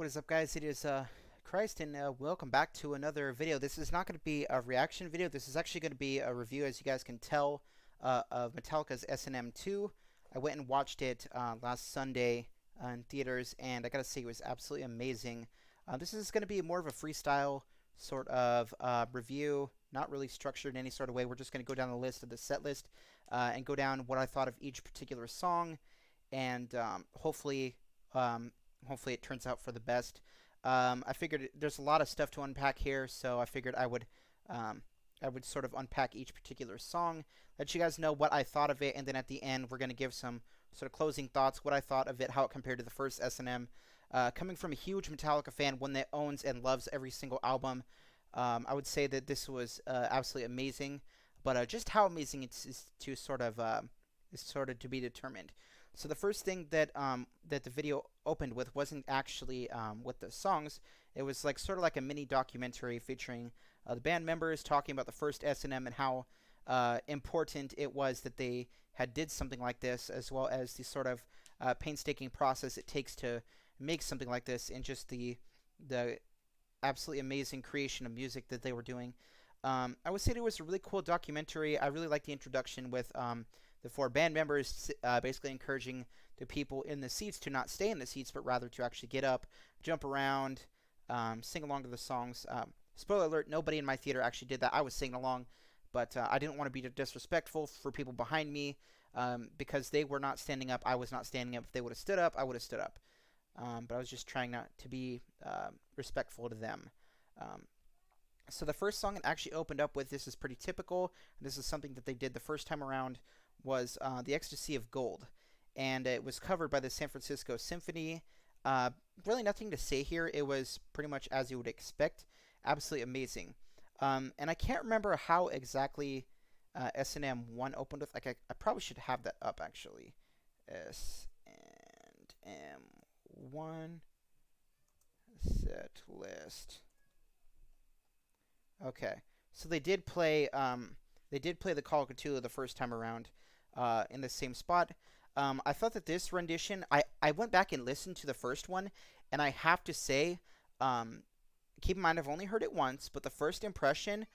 What is up, guys? It is Christ, and welcome back to another video. This is not going to be a reaction video. This is actually going to be a review, as you guys can tell, of Metallica's S&M 2. I went and watched it last Sunday in theaters, and I gotta say it was absolutely amazing. This is going to be more of a freestyle sort of review, not really structured in any sort of way. We're just going to go down the list of the set list and go down what I thought of each particular song, and hopefully it turns out for the best. I figured there's a lot of stuff to unpack here, so I figured um, I would sort of unpack each particular song, let you guys know what I thought of it, and then at the end we're gonna give some sort of closing thoughts, what I thought of it, how it compared to the first S&M. Coming from a huge Metallica fan, one that owns and loves every single album, I would say that this was absolutely amazing. But just how amazing it is to is sort of to be determined. So the first thing that the video opened with wasn't actually with the songs. It was like sort of like a mini documentary featuring the band members talking about the first S&M and how important it was that they had did something like this, as well as the sort of painstaking process it takes to make something like this, and just the absolutely amazing creation of music that they were doing. I would say it was a really cool documentary. I really liked the introduction with the four band members basically encouraging the people in the seats to not stay in the seats, but rather to actually get up, jump around, sing along to the songs. Spoiler alert, nobody in my theater actually did that. I was singing along, but I didn't want to be disrespectful for people behind me because they were not standing up. I was not standing up. If they would have stood up, I would have stood up. But I was just trying not to be respectful to them. Um, so the first song it actually opened up with, this is pretty typical. This is something that they did the first time around, was The Ecstasy of Gold. And it was covered by the San Francisco Symphony. Uh, really nothing to say here. It was pretty much as you would expect. Absolutely amazing. And I can't remember how exactly S&M 1 opened with. Like I probably should have that up, actually. S&M 1 set list. Okay, so they did play the Call of Cthulhu the first time around, in the same spot. I thought that this rendition, I went back and listened to the first one, and I have to say, um, keep in mind I've only heard it once, but the first impression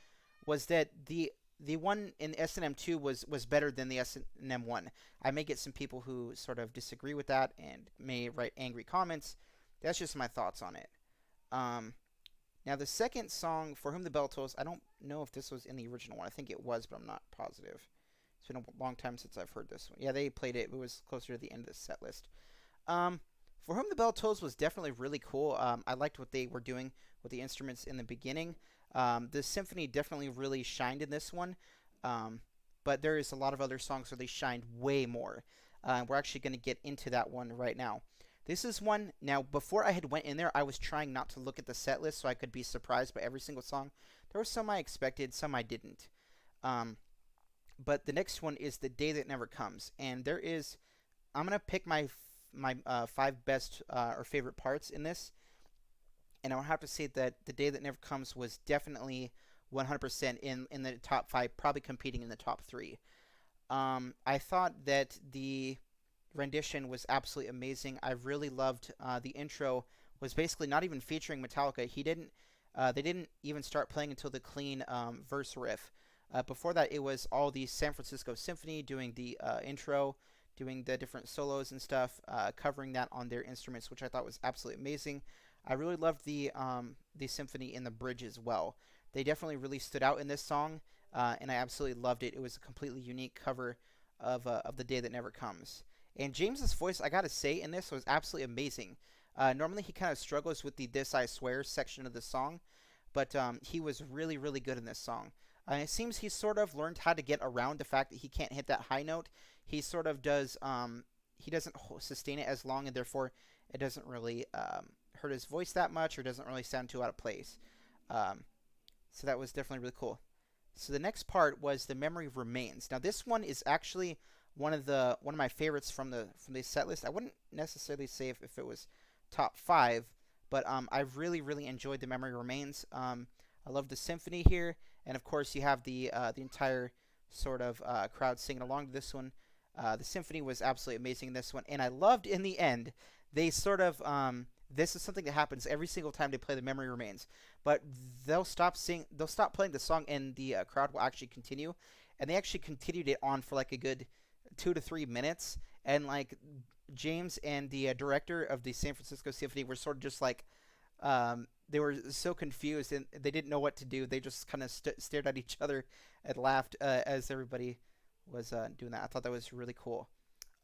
was that the one in S&M 2 was better than the S&M 1. I may get some people who sort of disagree with that and may write angry comments. That's just my thoughts on it. Um, Now, the second song, For Whom the Bell Tolls, I don't know if this was in the original one. I think it was, but I'm not positive. It's been a long time since I've heard this one. Yeah, they played it. It was closer to the end of the set list. Um, For Whom the Bell Tolls was definitely really cool. I liked what they were doing with the instruments in the beginning. The symphony definitely really shined in this one. Um, but there is a lot of other songs where they shined way more. We're actually going to get into that one right now. This is one. Now, before I had went in there, I was trying not to look at the set list so I could be surprised by every single song. There were some I expected, some I didn't. Um, but the next one is The Day That Never Comes, and there is. I'm gonna pick my five best or favorite parts in this, and I would have to say that The Day That Never Comes was definitely 100% in the top five, probably competing in the top three. I thought that the rendition was absolutely amazing. I really loved the intro. Was basically not even featuring Metallica. They didn't even start playing until the clean verse riff. Before that, it was all the San Francisco Symphony doing the intro, doing the different solos and stuff, covering that on their instruments, which I thought was absolutely amazing. I really loved the symphony in the bridge as well. They definitely really stood out in this song, and I absolutely loved it. It was a completely unique cover of The Day That Never Comes. And James's voice, I gotta say, in this was absolutely amazing. Normally, he kind of struggles with the "This I Swear" section of the song, but he was really, really good in this song. It seems he sort of learned how to get around the fact that he can't hit that high note. He sort of does. He doesn't sustain it as long, and therefore it doesn't really hurt his voice that much, or doesn't really sound too out of place. Um, so that was definitely really cool. So the next part was The Memory Remains. Now this one is actually one of my favorites from the set list. I wouldn't necessarily say if it was top five, but I really enjoyed The Memory Remains. I love the symphony here, and of course you have the entire sort of crowd singing along to this one. The symphony was absolutely amazing in this one, and I loved in the end they sort of this is something that happens every single time they play The Memory Remains. But they'll stop playing the song, and the crowd will actually continue. And they actually continued it on for like a good 2 to 3 minutes. And like James and the director of the San Francisco Symphony were sort of just like they were so confused and they didn't know what to do. They just kind of stared at each other and laughed as everybody was doing that. I thought that was really cool.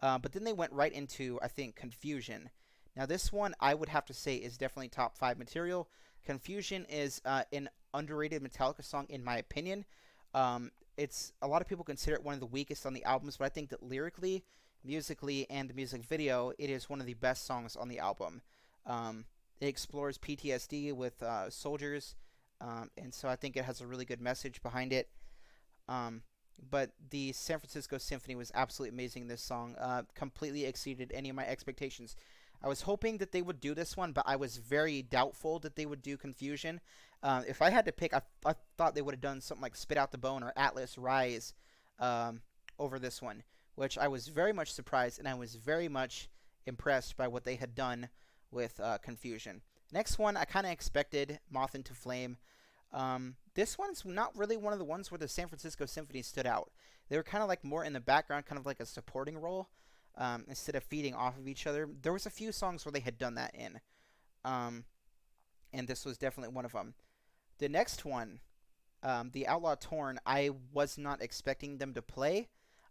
But then they went right into, I think, Confusion. Now, this one I would have to say is definitely top five material. Confusion is an underrated Metallica song, in my opinion. It's a lot of people consider it one of the weakest on the albums, but I think that lyrically, musically, and the music video, it is one of the best songs on the album. It explores PTSD with soldiers, and so I think it has a really good message behind it. Um, but the San Francisco Symphony was absolutely amazing. This song completely exceeded any of my expectations. I was hoping that they would do this one, but I was very doubtful that they would do Confusion. If I had to pick, I thought they would have done something like Spit Out the Bone or Atlas Rise um, over this one, which I was very much surprised and I was very much impressed by what they had done with Confusion. Next one, I kind of expected Moth into Flame. This one's not really one of the ones where the San Francisco Symphony stood out. They were kind of like more in the background, kind of like a supporting role, instead of feeding off of each other. There was a few songs where they had done that in, um, and this was definitely one of them. The next one, the Outlaw Torn, I was not expecting them to play.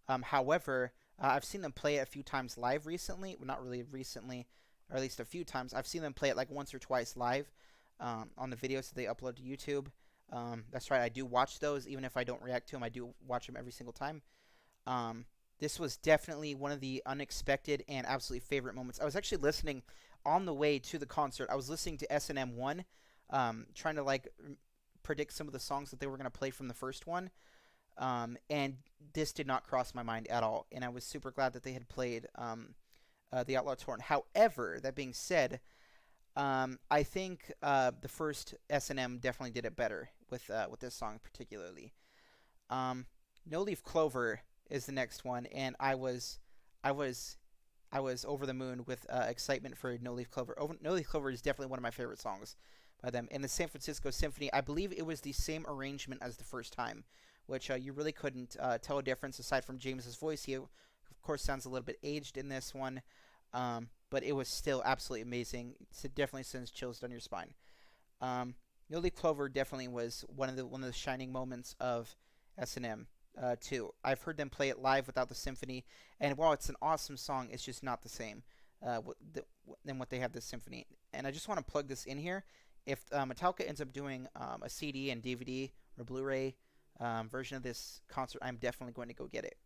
However, I've seen them play it a few times live recently. Well, not really recently, or at least a few times. I've seen them play it like once or twice live on the videos that they upload to YouTube. That's right, I do watch those, even if I don't react to them. I do watch them every single time. Um, this was definitely one of the unexpected and absolutely favorite moments. I was actually listening on the way to the concert. I was listening to S&M 1, trying to like predict some of the songs that they were going to play from the first one. And this did not cross my mind at all. And I was super glad that they had played the Outlaw Torn. However, that being said, I think the first S&M definitely did it better with this song particularly. Um, No Leaf Clover is the next one, and I was I was over the moon with excitement for No Leaf Clover. No Leaf Clover is definitely one of my favorite songs by them. And the San Francisco Symphony, I believe it was the same arrangement as the first time, which you really couldn't tell a difference aside from James's voice. He, of course, sounds a little bit aged in this one, but it was still absolutely amazing. It definitely sends chills down your spine. No Leaf Clover definitely was one of the shining moments of S&M too. I've heard them play it live without the symphony, and while it's an awesome song, it's just not the same than what they have this symphony. And I just want to plug this in here. If Metallica ends up doing a CD and DVD or Blu-ray version of this concert, I'm definitely going to go get it.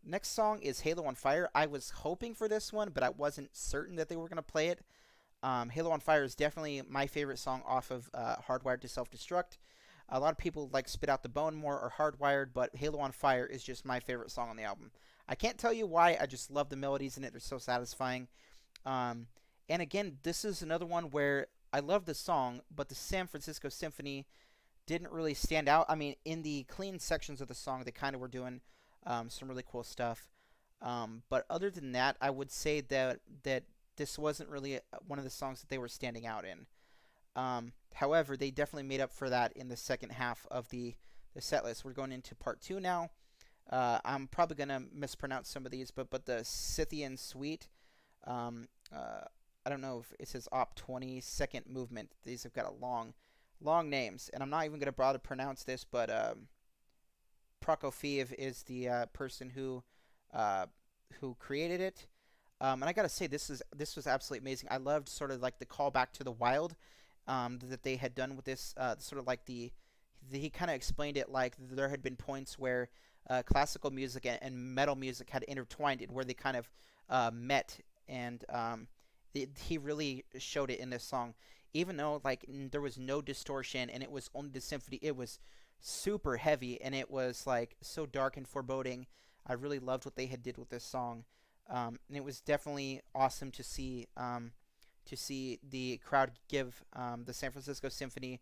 Next song is Halo on Fire. I was hoping for this one, but I wasn't certain that they were going to play it. Halo on Fire is definitely my favorite song off of Hardwired to Self-Destruct. A lot of people like Spit Out the Bone more or Hardwired, but Halo on Fire is just my favorite song on the album. I can't tell you why. I just love the melodies in it. They're so satisfying. Um, and again, this is another one where I love the song, but the San Francisco Symphony didn't really stand out. I mean, in the clean sections of the song, they kind of were doing some really cool stuff. But other than that, I would say that this wasn't really one of the songs that they were standing out in. However, they definitely made up for that in the second half of the set list. We're going into part two now. I'm probably going to mispronounce some of these, but the Scythian Suite, um, I don't know if it says Op 20 second movement. These have got a long names, and I'm not even going to bother to pronounce this, but Prokofiev is the person who created it. And I gotta say, this was absolutely amazing. I loved sort of like the callback to the Wild that they had done with this. Sort of like he kind of explained it like there had been points where classical music and metal music had intertwined, and where they kind of met, and he really showed it in this song. Even though like there was no distortion and it was only the symphony, it was super heavy and it was like so dark and foreboding. I really loved what they had did with this song. And it was definitely awesome to see the crowd give the San Francisco Symphony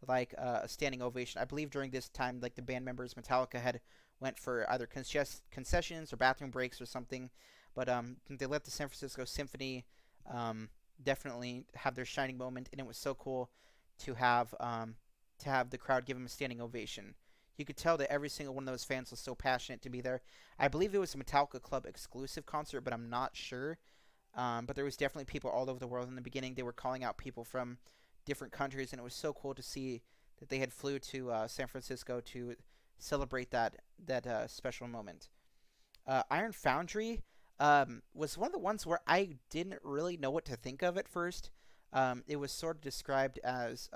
like a standing ovation. I believe during this time, like the band members, Metallica had went for either concessions or bathroom breaks or something, but they let the San Francisco Symphony definitely have their shining moment, and it was so cool to have the crowd give him a standing ovation. You could tell that every single one of those fans was so passionate to be there. I believe it was a Metallica Club exclusive concert, but I'm not sure. But there was definitely people all over the world in the beginning. They were calling out people from different countries, and it was so cool to see that they had flew to San Francisco to celebrate that special moment. Iron Foundry was one of the ones where I didn't really know what to think of at first. It was sort of described as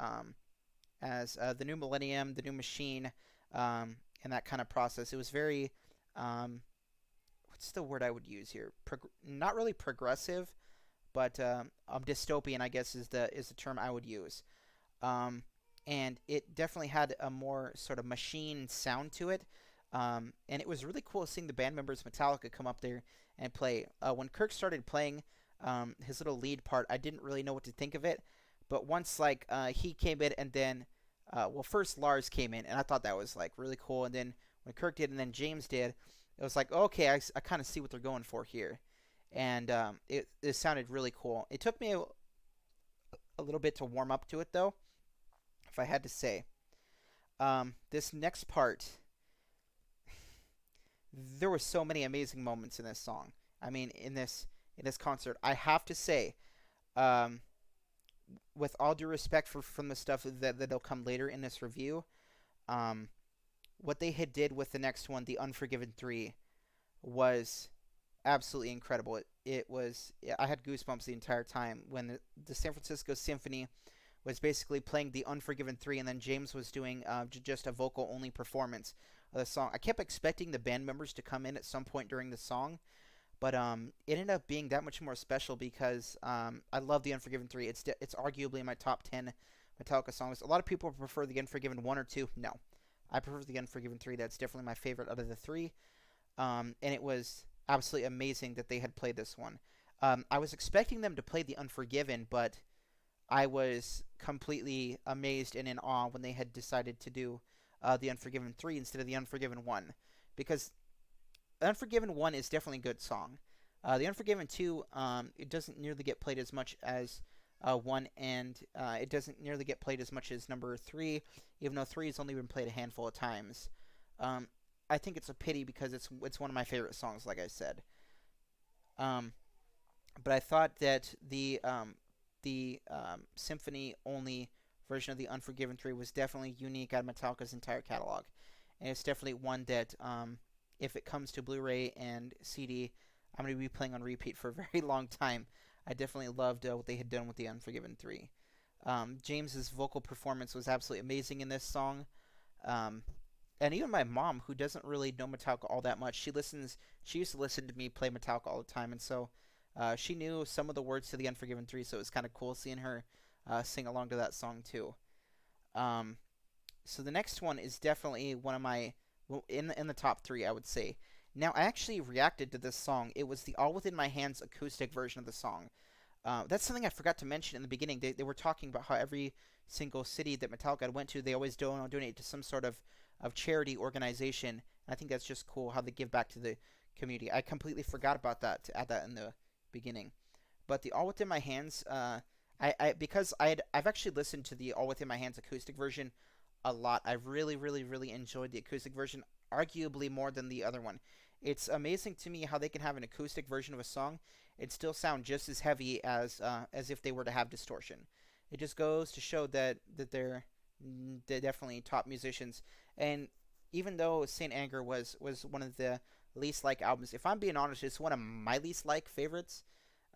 the new millennium, the new machine, and that kind of process. It was very what's the word I would use here? Not really progressive, but dystopian, I guess, is the term I would use. Um, and it definitely had a more sort of machine sound to it. And it was really cool seeing the band members Metallica come up there and play. When Kirk started playing his little lead part, I didn't really know what to think of it. But once like he came in and then, well, first Lars came in, and I thought that was like really cool. And then when Kirk did, and then James did, it was like okay, I kind of see what they're going for here, and it sounded really cool. It took me a little bit to warm up to it though, if I had to say. This next part, there were so many amazing moments in this song. I mean, in this concert, I have to say, um, with all due respect for from the stuff that'll come later in this review, um, what they had did with the next one, the Unforgiven 3, was absolutely incredible. It was I had goosebumps the entire time when the San Francisco Symphony was basically playing the Unforgiven 3, and then James was doing just a vocal only performance of the song. I kept expecting the band members to come in at some point during the song, but it ended up being that much more special because I love the Unforgiven 3. It's arguably my top 10 Metallica songs. A lot of people prefer the Unforgiven 1 or 2. No, I prefer the Unforgiven 3. That's definitely my favorite out of the three. And it was absolutely amazing that they had played this one. I was expecting them to play the Unforgiven, but I was completely amazed and in awe when they had decided to do the Unforgiven 3 instead of the Unforgiven 1. Because the Unforgiven 1 is definitely a good song. The Unforgiven 2, it doesn't nearly get played as much as 1, and it doesn't nearly get played as much as number 3, even though 3 has only been played a handful of times. Um, I think it's a pity because it's one of my favorite songs, like I said. Um, but I thought that the symphony only version of the Unforgiven 3 was definitely unique out of Metallica's entire catalog, and it's definitely one that if it comes to Blu-ray and CD, I'm going to be playing on repeat for a very long time. I definitely loved what they had done with the Unforgiven 3. James's vocal performance was absolutely amazing in this song. Um, and even my mom, who doesn't really know Metallica all that much, she used to listen to me play Metallica all the time, and so she knew some of the words to the Unforgiven 3, so it was kind of cool seeing her sing along to that song too. Um, so the next one is definitely one of my well, in the top three, I would say. Now, I actually reacted to this song. It was the All Within My Hands acoustic version of the song. That's something I forgot to mention in the beginning. They were talking about how every single city that Metallica went to, they always donate to some sort of charity organization. And I think that's just cool how they give back to the community. I completely forgot about that to add that in the beginning. But the All Within My Hands, because I've actually listened to the All Within My Hands acoustic version a lot. I've really, really, really enjoyed the acoustic version, arguably more than the other one. It's amazing to me how they can have an acoustic version of a song and still sound just as heavy as if they were to have distortion. It just goes to show that they're definitely top musicians. And even though Saint Anger was one of the least like albums, if I'm being honest, it's one of my least like favorites.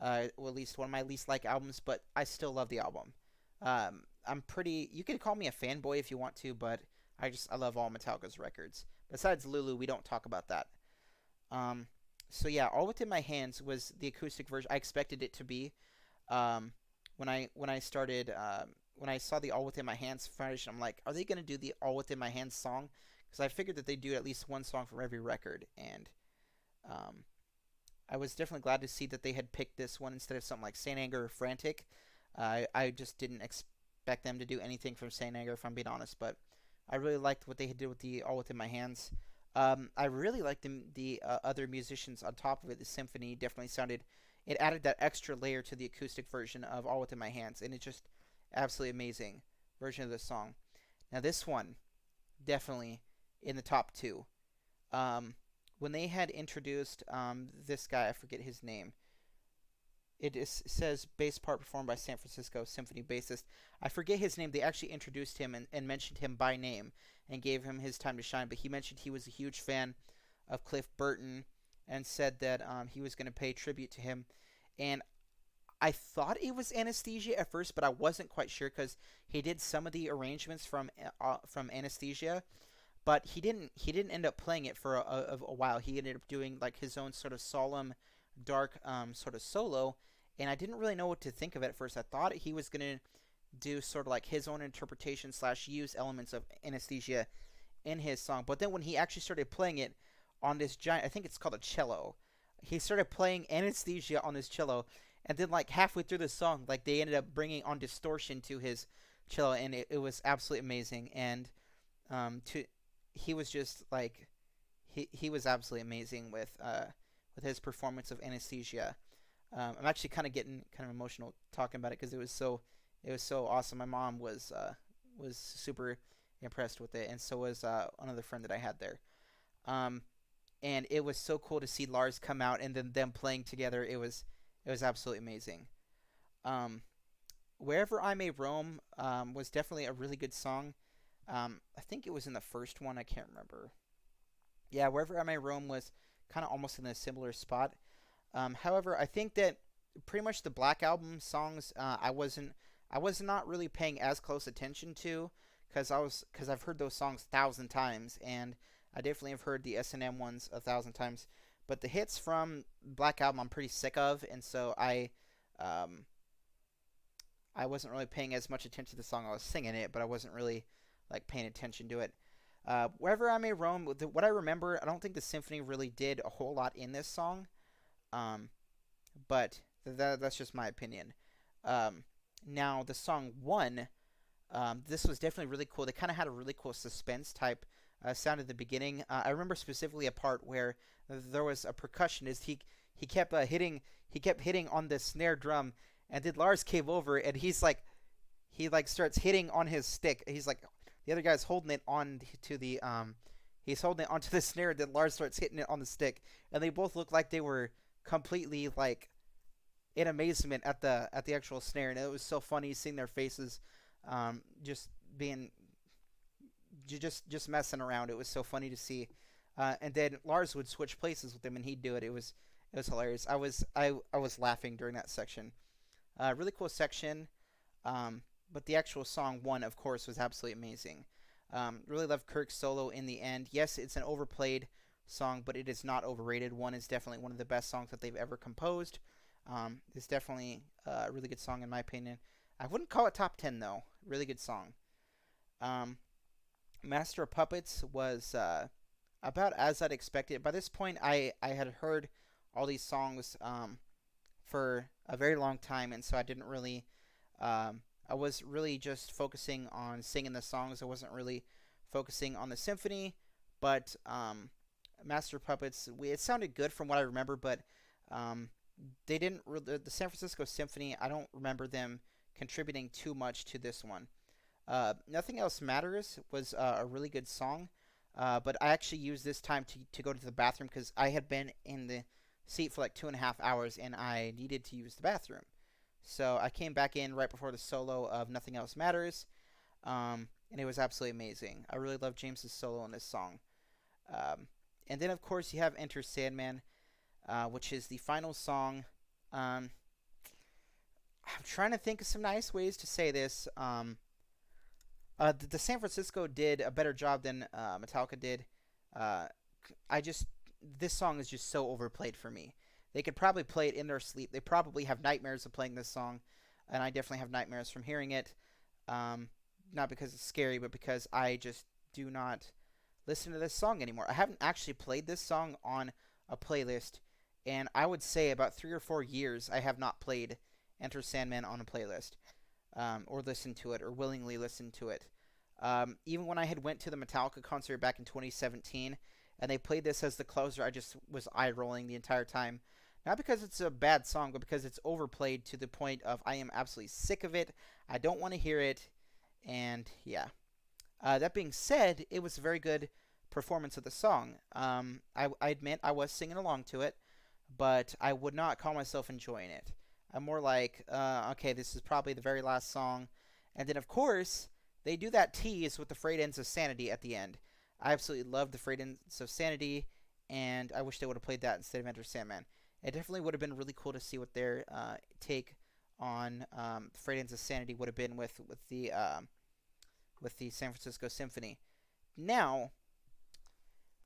Or at least one of my least like albums, but I still love the album. I'm pretty. You can call me a fanboy if you want to, but I love all Metallica's records. Besides Lulu, we don't talk about that. Um, so yeah, All Within My Hands was the acoustic version. I expected it to be. Um, when I started when I saw the All Within My Hands version, I'm like, are they gonna do the All Within My Hands song? Because I figured that they do at least one song from every record, and um, I was definitely glad to see that they had picked this one instead of something like Saint Anger or Frantic. I just didn't expect them to do anything from Saint Anger, if I'm being honest, but I really liked what they had did with the All Within My Hands. I really liked the other musicians on top of it. The symphony definitely sounded it added that extra layer to the acoustic version of All Within My Hands, and it's just absolutely amazing version of the song. Now this one definitely in the top two. Um, when they had introduced this guy, I forget his name. Says bass part performed by San Francisco Symphony bassist. I forget his name. They actually introduced him and mentioned him by name and gave him his time to shine. But he mentioned he was a huge fan of Cliff Burton and said that he was going to pay tribute to him. And I thought it was Anesthesia at first, but I wasn't quite sure because he did some of the arrangements from Anesthesia, but he didn't end up playing it for a while. He ended up doing like his own sort of solemn, dark sort of solo, and I didn't really know what to think of it at first. I thought he was gonna do sort of like his own interpretation slash use elements of Anesthesia in his song, but then when he actually started playing it on this giant, I think it's called a cello. He started playing Anesthesia on his cello, and then like halfway through the song, like they ended up bringing on distortion to his cello, and it was absolutely amazing. And to he was just like he was absolutely amazing with his performance of Anesthesia. I'm actually kind of getting kind of emotional talking about it because it was so awesome. My mom was super impressed with it, and so was another friend that I had there. Um, and it was so cool to see Lars come out and then them playing together. It was absolutely amazing. Um, Wherever I May Roam was definitely a really good song. I think it was in the first one. I can't remember. Yeah, Wherever I May Roam was kind of almost in a similar spot. However, I think that pretty much the Black Album songs I was not really paying as close attention to because I've heard those songs 1,000 times, and I definitely have heard the S&M ones 1,000 times. But the hits from Black Album I'm pretty sick of, and so um, I wasn't really paying as much attention to the song. I was singing it, but I wasn't really like paying attention to it. Wherever I May Roam, what I remember, I don't think the symphony really did a whole lot in this song. Um, but that's just my opinion. Um, Now the song One, this was definitely really cool. They kind of had a really cool suspense type sound at the beginning. I remember specifically a part where there was a percussionist. He kept hitting on the snare drum, and then Lars came over and he starts hitting on his stick. He's like the other guy's holding it on to the he's holding it onto the snare. Then Lars starts hitting it on the stick, and they both look like they were completely like in amazement at the actual snare, and it was so funny seeing their faces, just being just messing around. It was so funny to see, and then Lars would switch places with him, and he'd do it. It was hilarious. I was laughing during that section. Really cool section. But the actual song One, of course, was absolutely amazing. Really loved Kirk's solo in the end. Yes, it's an overplayed song, but it is not overrated. One is definitely one of the best songs that they've ever composed. It's definitely a really good song in my opinion. I wouldn't call it top 10 though. Really good song. Um, Master of Puppets was about as I'd expected. By this point, I had heard all these songs for a very long time, and so I didn't really. I was really just focusing on singing the songs. I wasn't really focusing on the symphony, but Master of Puppets, it sounded good from what I remember, but um, they didn't. The San Francisco Symphony, I don't remember them contributing too much to this one. Nothing Else Matters was a really good song, but I actually used this time to go to the bathroom because I had been in the seat for like 2.5 hours and I needed to use the bathroom. So I came back in right before the solo of Nothing Else Matters, and it was absolutely amazing. I really love James's solo in this song. Um, and then, of course, you have Enter Sandman, which is the final song. I'm trying to think of some nice ways to say this. The San Francisco did a better job than Metallica did. Uh, I just This song is just so overplayed for me. They could probably play it in their sleep. They probably have nightmares of playing this song, and I definitely have nightmares from hearing it. Um, Not because it's scary, but because I just do not listen to this song anymore. I haven't actually played this song on a playlist, and I would say about 3 or 4 years I have not played Enter Sandman on a playlist, or listened to it, or willingly listened to it. Even when I had went to the Metallica concert back in 2017, and they played this as the closer, I just was eye rolling the entire time. Not because it's a bad song, but because it's overplayed to the point of I am absolutely sick of it. I don't want to hear it, and yeah. That being said, it was a very good performance of the song. I admit I was singing along to it, but I would not call myself enjoying it. I'm more like, okay, this is probably the very last song. And then, of course, they do that tease with the frayed ends of sanity at the end. I absolutely love the frayed ends of sanity, and I wish they would have played that instead of Enter Sandman. It definitely would have been really cool to see what their take on frayed ends of sanity would have been with the San Francisco Symphony. Now,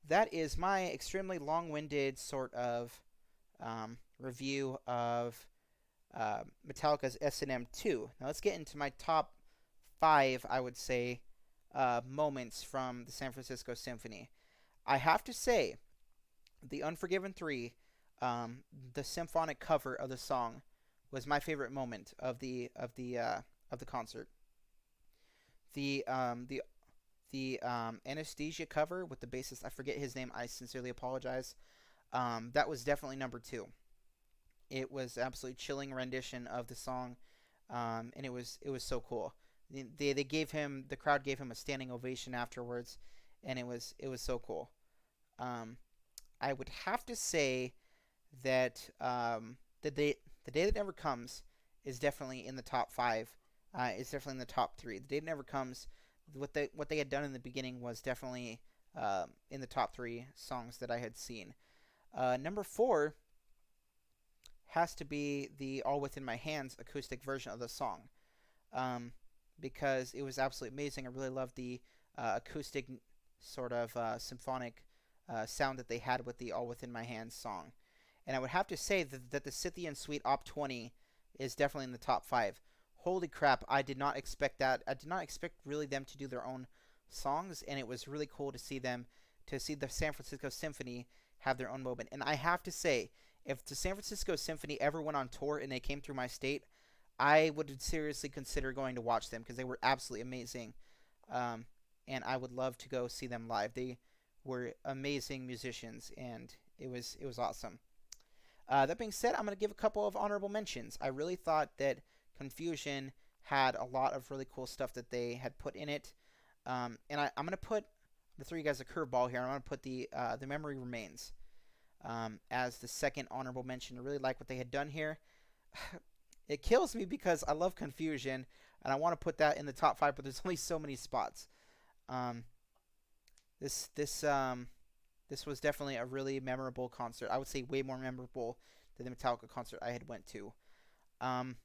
that is my extremely long-winded sort of review of Metallica's S&M 2. Now let's get into my top five, I would say, moments from the San Francisco Symphony. I have to say, the Unforgiven 3, the symphonic cover of the song, was my favorite moment of the concert. The anesthesia cover with the bassist, I forget his name. I sincerely apologize. That was definitely number two. It was absolutely chilling rendition of the song, and it was so cool. They gave him the crowd gave him a standing ovation afterwards, and it was so cool. Um, I would have to say that the day that never comes is definitely in the top five. It's definitely in the top three. The day that never comes, what they had done in the beginning was definitely in the top three songs that I had seen. Number four has to be the All Within My Hands acoustic version of the song, um, because it was absolutely amazing. I really loved the acoustic sort of symphonic sound that they had with the All Within My Hands song. And I would have to say that the Scythian Suite Op 20 is definitely in the top five. Holy crap, I did not expect that. I did not expect really them to do their own songs, and it was really cool to see the San Francisco Symphony have their own moment. And I have to say, if the San Francisco Symphony ever went on tour and they came through my state, I would seriously consider going to watch them because they were absolutely amazing. Um, and I would love to go see them live. They were amazing musicians, and it was awesome. That being said, I'm going to give a couple of honorable mentions. I really thought that Confusion had a lot of really cool stuff that they had put in it, I'm going to put the three guys a curveball here. I'm going to put the Memory Remains as the second honorable mention. I really like what they had done here. It kills me because I love Confusion and I want to put that in the top five, but there's only so many spots. Um, this this this was definitely a really memorable concert. I would say way more memorable than the Metallica concert I had went to. Um,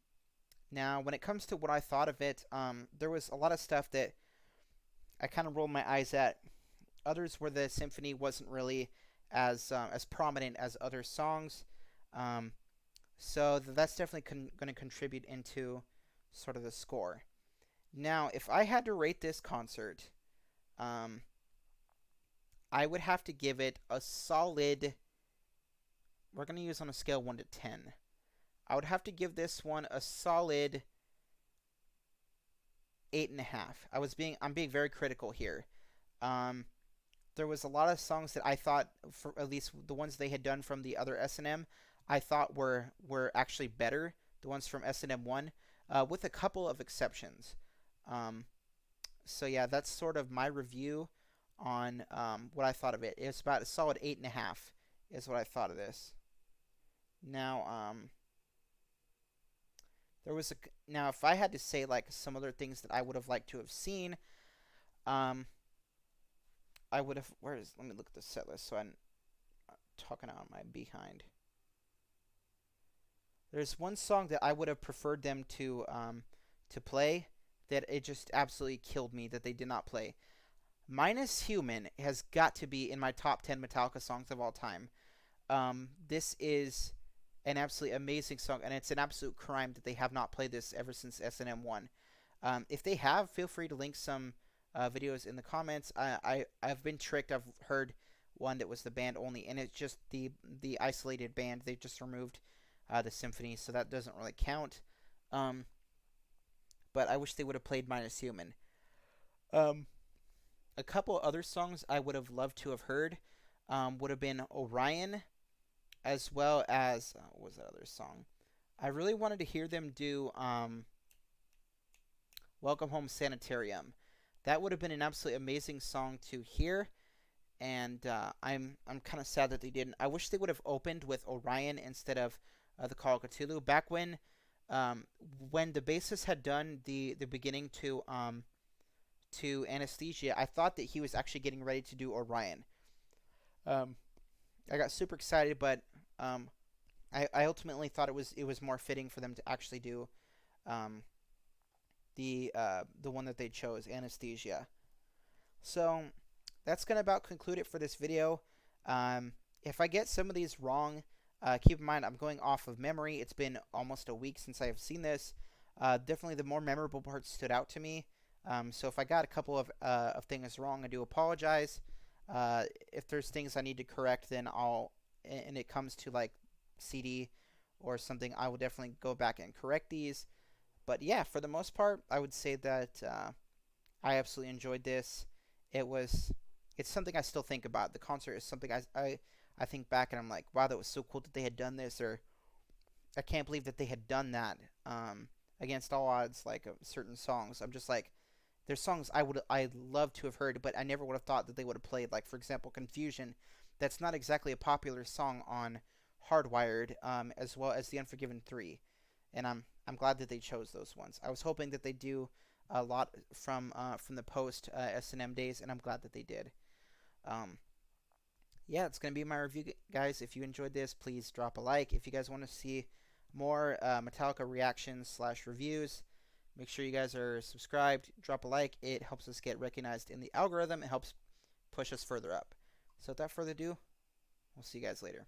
Now, when it comes to what I thought of it, there was a lot of stuff that I kind of rolled my eyes at. Others where the symphony wasn't really as prominent as other songs. Um, so that's definitely going to contribute into sort of the score. Now, if I had to rate this concert, um, I would have to give it a solid. We're going to use on a scale 1 to 10. I would have to give this one a solid 8.5. I'm being very critical here. Um, there was a lot of songs that I thought, for at least the ones they had done from the other S&M, I thought were actually better. The ones from S&M 1, with a couple of exceptions. Um, so yeah, that's sort of my review on what I thought of it. It's about a solid 8.5 is what I thought of this. Now, there was a now if I had to say like some other things that I would have liked to have seen, um, I would have. Where is? Let me look at the set list so I'm talking out my behind. There's one song that I would have preferred them to play that it just absolutely killed me that they did not play. Minus Human has got to be in my top 10 Metallica songs of all time. This is an absolutely amazing song, and it's an absolute crime that they have not played this ever since S&M 1. If they have, feel free to link some videos in the comments. I've been tricked. I've heard one that was the band only, and it's just the isolated band. They just removed the symphony, so that doesn't really count. Um, but I wish they would have played Minus Human. Um, a couple other songs I would have loved to have heard would have been Orion, as well as what was that other song? I really wanted to hear them do Welcome Home Sanitarium. That would have been an absolutely amazing song to hear, and I'm kind of sad that they didn't. I wish they would have opened with Orion instead of the Call of Cthulhu. Back um, when the bassist had done the beginning to Anesthesia, I thought that he was actually getting ready to do Orion. Um, I got super excited, but um, I ultimately thought it was more fitting for them to actually do um, the one that they chose, Anesthesia. So that's gonna about conclude it for this video. If I get some of these wrong, keep in mind I'm going off of memory. It's been almost a week since I have seen this. Definitely the more memorable parts stood out to me. So if I got a couple of things wrong, I do apologize. If there's things I need to correct, then and it comes to like CD or something, I will definitely go back and correct these. But yeah, for the most part, I would say that I absolutely enjoyed this. It was, it's something I still think about. The concert is something I think back and I'm like, wow, that was so cool that they had done this, or I can't believe that they had done that against all odds, like certain songs. I'm just like, there's songs I love to have heard, but I never would have thought that they would have played. Like for example, Confusion. That's not exactly a popular song on Hardwired, as well as The Unforgiven 3, and I'm glad that they chose those ones. I was hoping that they do a lot from the post S&M days, and I'm glad that they did. Um, yeah, it's gonna be my review, guys. If you enjoyed this, please drop a like. If you guys want to see more Metallica reactions slash reviews, make sure you guys are subscribed. Drop a like. It helps us get recognized in the algorithm. It helps push us further up. So without further ado, we'll see you guys later.